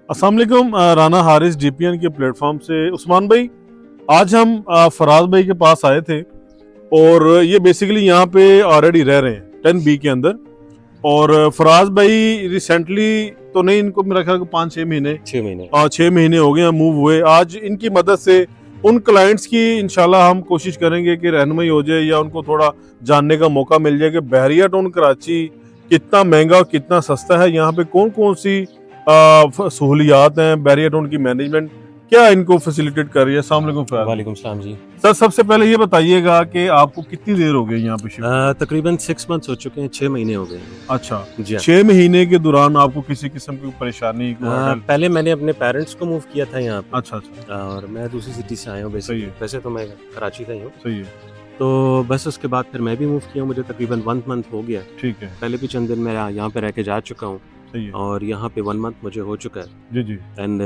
अस्सलाम वालेकुम। राना हारिस जीपीएन के प्लेटफॉर्म से उस्मान भाई, आज हम फराज भाई के पास आए थे और ये बेसिकली यहाँ पे ऑलरेडी रह रहे हैं 10B के अंदर। और फराज भाई रिसेंटली तो नहीं, इनको मेरा ख्याल 6 महीने हो गए मूव हुए। आज इनकी मदद से उन क्लाइंट्स की इंशाल्लाह हम कोशिश करेंगे कि रहनुमाई हो जाए या उनको थोड़ा जानने का मौका मिल जाए कि बहरिया टाउन कराची कितना महंगा और कितना सस्ता है, यहाँ पे कौन कौन सी सहूलियात हैं, बहरिया टाउन की मैनेजमेंट क्या इनको फैसिलिटेट कर रही है। अस्सलाम वालेकुम फराज। वालेकुम सलाम जी। सर, सबसे पहले ये बताइएगा कि आपको कितनी देर हो गई यहाँ पे? तकरीबन 6 मंथ्स हो चुके हैं, 6 महीने हो गए हैं। अच्छा जी हाँ। 6 महीने के दौरान आपको किसी किस्म की परेशानी पहले मैंने अपने पेरेंट्स को मूव किया था यहाँ पे। अच्छा, और मैं दूसरी सिटी से आया हूँ बेसिकली। वैसे तो मैं कराची का ही हूँ। सही है। तो बस उसके बाद फिर मैं भी मूव किया हूँ, मुझे तकरीबन 1 मंथ हो गया। ठीक है। पहले भी चंद दिन मैं यहाँ पे रह के जा चुका हूँ और यहाँ पे 1 मंथ मुझे हो चुका है। जी। एंड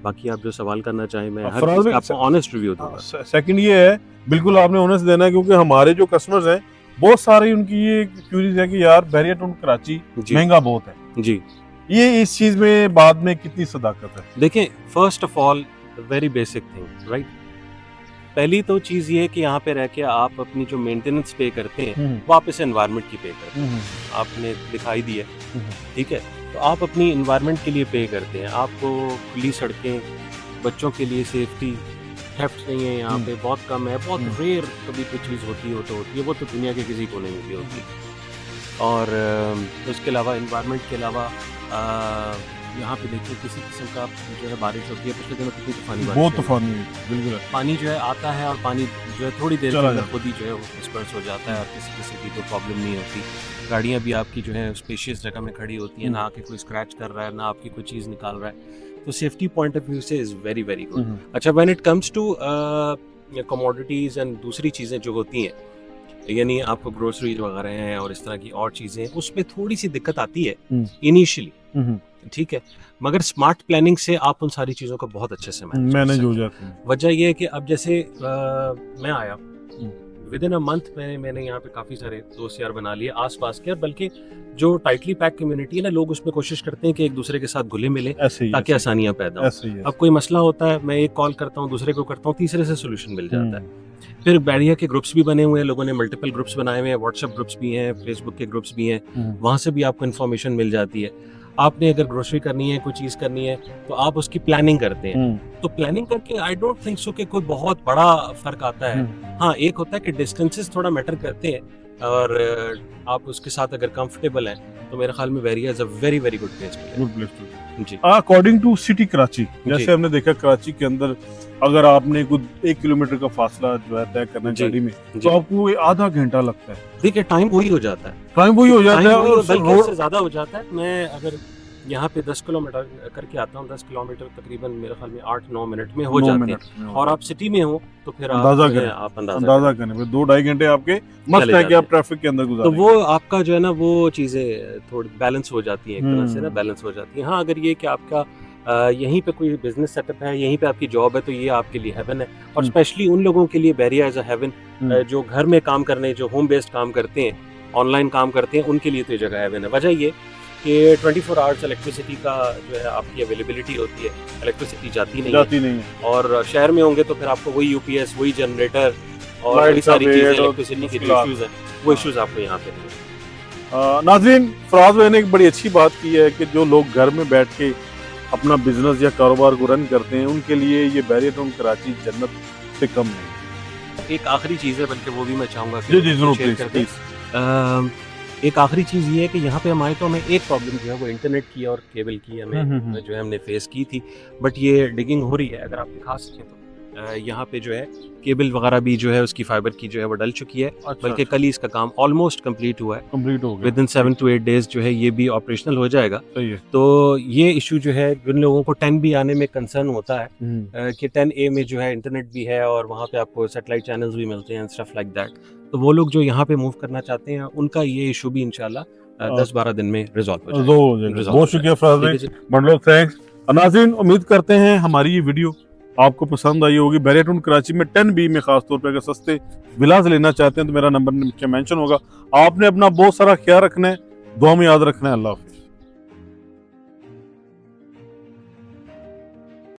बाकी आप जो सवाल करना चाहें मैं हर फराज चीज़ भाई, का आपको ऑनेस्ट रिव्यू दूंगा। सेकंड ये है, बिल्कुल आपने ऑनेस्ट देना है, क्योंकि हमारे जो कस्टमर्स हैं बहुत सारे उनकी ये क्यूरीज है कि यार बहरिया टाउन कराची महंगा बहुत है जी। ये इस चीज में बाद में कितनी सदाकत है? देखें, first of all very basic thing, right. पहली तो चीज़ ये है कि यहाँ पे रह के आप अपनी जो मेंटेनेंस पे करते हैं वो आप इस एनवायरनमेंट की पे करते हैं। आपने दिखाई दी है, ठीक है, तो आप अपनी एनवायरनमेंट के लिए पे करते हैं। आपको खुली सड़कें, बच्चों के लिए सेफ्टी, थेफ्ट नहीं है यहाँ पे, बहुत कम है, बहुत रेयर कभी कोई चीज़ होती है तो होती है, वो तो दुनिया के किसी कोने में भी होती है। और उसके अलावा एनवायरनमेंट के अलावा यहाँ पे देखिए किसी किस्म का जो है बारिश होती है, पिछले दिनों कितनी तूफानी बारिश, बहुत तूफानी, बिल्कुल पानी जो है आता है और पानी जो है थोड़ी देर के अंदर खुद ही जो है वो डिस्पर्स हो जाता है और किसी की कोई प्रॉब्लम नहीं होती। गाड़ियाँ भी आपकी जो है स्पेशियस जगह में खड़ी होती हैं, ना आके कोई स्क्रैच कर रहा है, ना आपकी कोई चीज़ निकाल रहा है। तो सेफ्टी पॉइंट ऑफ व्यू से इज़ वेरी वेरी गुड। अच्छा, when it comes to commodities and दूसरी चीज़ें जो होती हैं, यानी आपको ग्रोसरीज वगैरह हैं और इस तरह की और चीज़ें, उसमें थोड़ी सी दिक्कत आती है इनिशियली, ठीक है, मगर स्मार्ट प्लानिंग से आप उन सारी चीज़ों को बहुत अच्छे से मैनेज हो जाते हैं। वजह यह है कि अब जैसे मैं आया विद इन अ मंथ मैंने यहाँ पे काफ़ी सारे दोस्त यार बना लिए आसपास के, बल्कि जो टाइटली पैक कम्युनिटी है ना, लोग उसमें कोशिश करते हैं कि एक दूसरे के साथ घुले मिले ताकि आसानियाँ पैदा हो। अब कोई मसला होता है, मैं एक कॉल करता हूँ, दूसरे को करता हूँ, तीसरे से सोल्यूशन मिल जाता है। फिर बहरिया के ग्रुप्स भी बने हुए हैं, लोगों ने मल्टीपल ग्रुप्स बनाए हुए हैं, व्हाट्सएप ग्रुप्स भी हैं, फेसबुक के ग्रुप्स भी हैं, वहाँ से भी आपको इन्फॉर्मेशन मिल जाती है। आपने अगर ग्रोसरी करनी है, कोई चीज़ करनी है, तो आप उसकी प्लानिंग करते हैं। तो प्लानिंग करके आई डोंट थिंक सो कि कोई बहुत बड़ा फर्क आता है। हाँ, एक होता है कि डिस्टेंसेस थोड़ा मैटर करते हैं और आप उसके साथ अगर कंफर्टेबल हैं तो मेरे ख्याल में Bahria is a very very good place to जी। अकॉर्डिंग टू सिटी कराची, जैसे हमने देखा कराची के अंदर अगर आपने कुछ 1 किलोमीटर का फासला जो है तय करना गाड़ी में, तो आपको आधा घंटा लगता है। देखिए, टाइम वही हो जाता है, बल्कि उससे ज्यादा हो जाता है। मैं अगर यहाँ पे 10 किलोमीटर करके आता हूँ, 10 किलोमीटर तकरीबन मेरे ख्याल में 8-9 मिनट में हो जाते हैं, और आप सिटी में हो तो फिर आप अंदाजा करें 2-2.5 घंटे आपके मस्त है कि आप ट्रैफिक के अंदर गुजारेंगे। तो वो आपका जो है ना, वो चीज़ें थोड़ी बैलेंस हो जाती हैं, एक तरह से ना बैलेंस हो जाती है। हाँ, अगर ये कि आपका यहीं पे कोई बिजनेस सेटअप है, यहीं पे आपकी जॉब है, तो ये आपके लिए हेवन है। और स्पेशली उन लोगों के लिए बहरिया एज अ हेवन, जो घर में काम करने, जो होम बेस्ड काम करते हैं, ऑनलाइन काम करते हैं, उनके लिए तो ये जगह हेवन है। वजह ये कि 24 आवर्स इलेक्ट्रिसिटी का जो है आपकी अवेलेबिलिटी होती है, इलेक्ट्रिसिटी जाती नहीं है। और शहर में होंगे तो फिर आपको वही यूपीएस, वही जनरेटर और वही सारी चीज़ें, इलेक्ट्रिसिटी के जो इश्यूज हैं, वो इश्यूज आपको यहाँ पे नहीं। नाज़रीन, फराज भाई ने एक बड़ी अच्छी बात की है कि जो लोग घर में बैठ के अपना बिजनेस या कारोबार को रन करते हैं, उनके लिए ये बहरिया टाउन कराची जन्नत से कम नहीं। एक आखिरी चीज़ है, बल्कि वो भी मैं चाहूँगा कि जरूर प्लीज। एक आखिरी चीज़ ये है कि यहाँ पे हमारे तो हमें एक प्रॉब्लम जो है वो इंटरनेट की और केबल की हमें जो है हमने फेस की थी, बट ये डिगिंग हो रही है। अगर आप दिखा सकें तो यहाँ पे जो है केबल वगैरह भी जो है उसकी फाइबर की जो है वो डल चुकी है। बल्कि कल ही इसका काम ऑलमोस्ट कंप्लीट हुआ है, कंप्लीट हो गया। विदिन 7 to 8 डेज जो है ये भी ऑपरेशनल हो जाएगा। तो ये इशू जो है, जिन लोगों को 10B आने में कंसर्न होता है कि 10A में जो है इंटरनेट भी है और वहाँ पे आपको सैटेलाइट चैनल्स भी मिलते हैं, स्टफ लाइक दैट, तो वो लोग जो यहाँ पे मूव करना चाहते हैं, उनका ये इशू भी इंशाल्लाह 10-12 दिन में रिजॉल्व हो जाएगा। बहुत शुक्रिया फराज भाई, थैंक्स। नाज़रीन, उम्मीद करते हैं हमारी ये वीडियो आपको पसंद आई होगी। बहरिया टाउन कराची में 10B में खासतौर पर अगर सस्ते विलास लेना चाहते हैं तो मेरा नंबर नीचे मेंशन होगा। आपने अपना बहुत सारा ख्याल रखना है, दुआ में याद रखना है। अल्लाह हाफ़िज़।